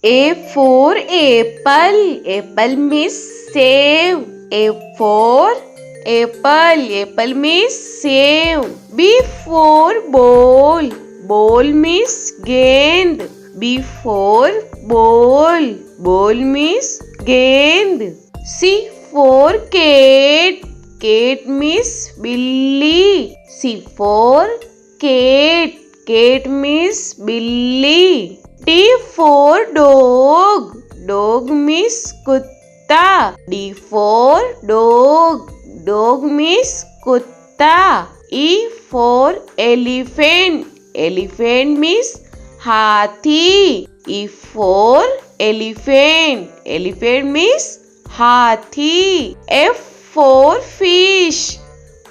A for apple. Apple means save. A for apple. Apple means save. B for ball. Ball means gend. B for ball. Ball means gend. C for cat. Cat means billy. C for cat. Cat means billy. D for dog. Dog means kutta. D for dog. Dog means kutta. E for elephant. Elephant means hathi. E for elephant. Elephant means hathi. F for fish.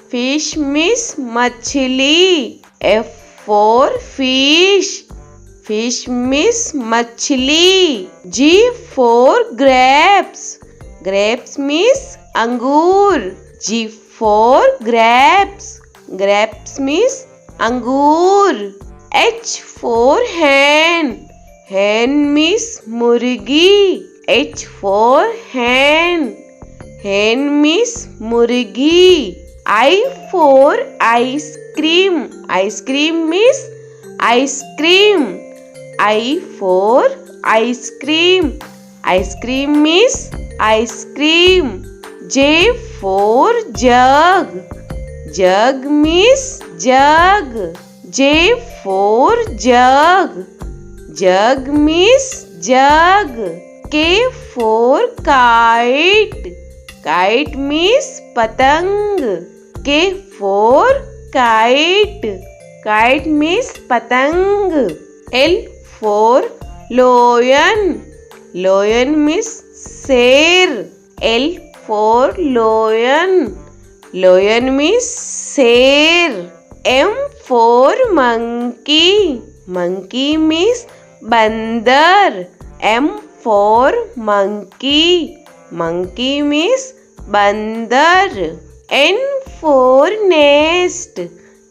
Fish means machli. F for fish. Fish means machli. G for grapes. Grapes means angur. G for grapes. Grapes means angur. H for hen. Hen means murgi. H for hen. Hen means murgi. I for ice cream. Ice cream means ice cream. I for ice cream. Ice cream means ice cream. J for jug. Jug means jug. J for jug. Jug means jug. K for kite. Kite means patang. K for kite. Kite means patang. L for lion. Lion means sher. L for lion. Lion means sher. M for monkey. Monkey means bandar. M for monkey. Monkey means bandar. N for nest.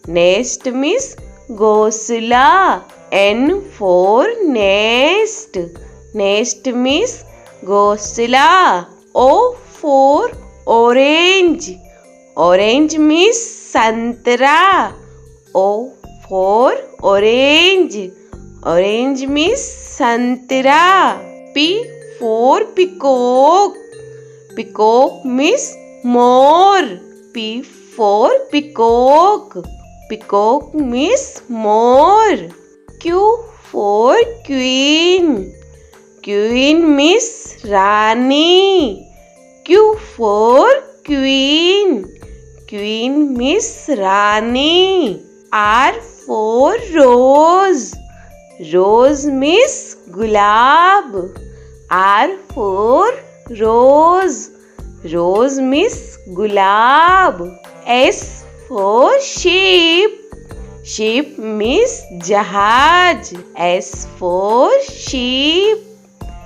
Nest means ghosla. N for nest. Nest means ghosla. O for orange. Orange means santra. O for orange. Orange means santra. P for peacock. Peacock means more. P for peacock. Peacock means more. Q for queen. Queen means Rani. Q for queen. Queen means Rani. R for rose. Rose means gulab. R for rose. Rose means gulab. S for sheep. Sheep means jahaj. S for sheep.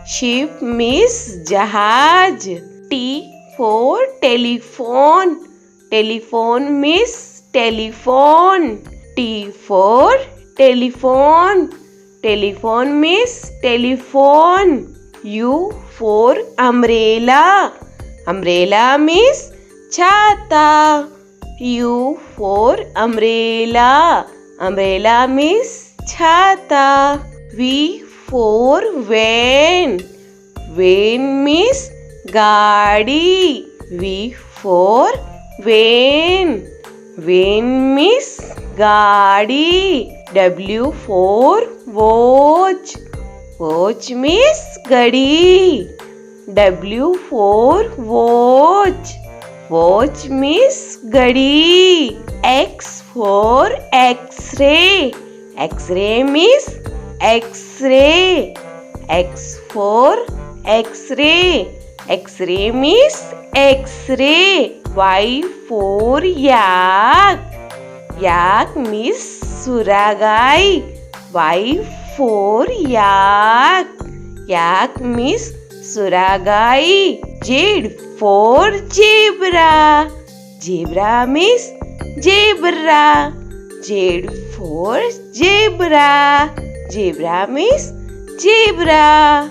Sheep means jahaj. T for telephone. Telephone means telephone. T for telephone. Telephone means telephone. U for umbrella. Umbrella means chhata. U for umbrella. Umbrella means chhata. V for van. Van means gaadi. V for van. Van means gaadi. W for watch. Watch means gadi. W for watch. Watch means gadi. X for X-ray. X-ray means X-ray. X for X-ray. X-ray means X-ray. Y for yak. Yak means suragai. Y for yak. Yak means suragai. Z for zebra. Zebra means zebra. Z for zebra. Zebra means zebra.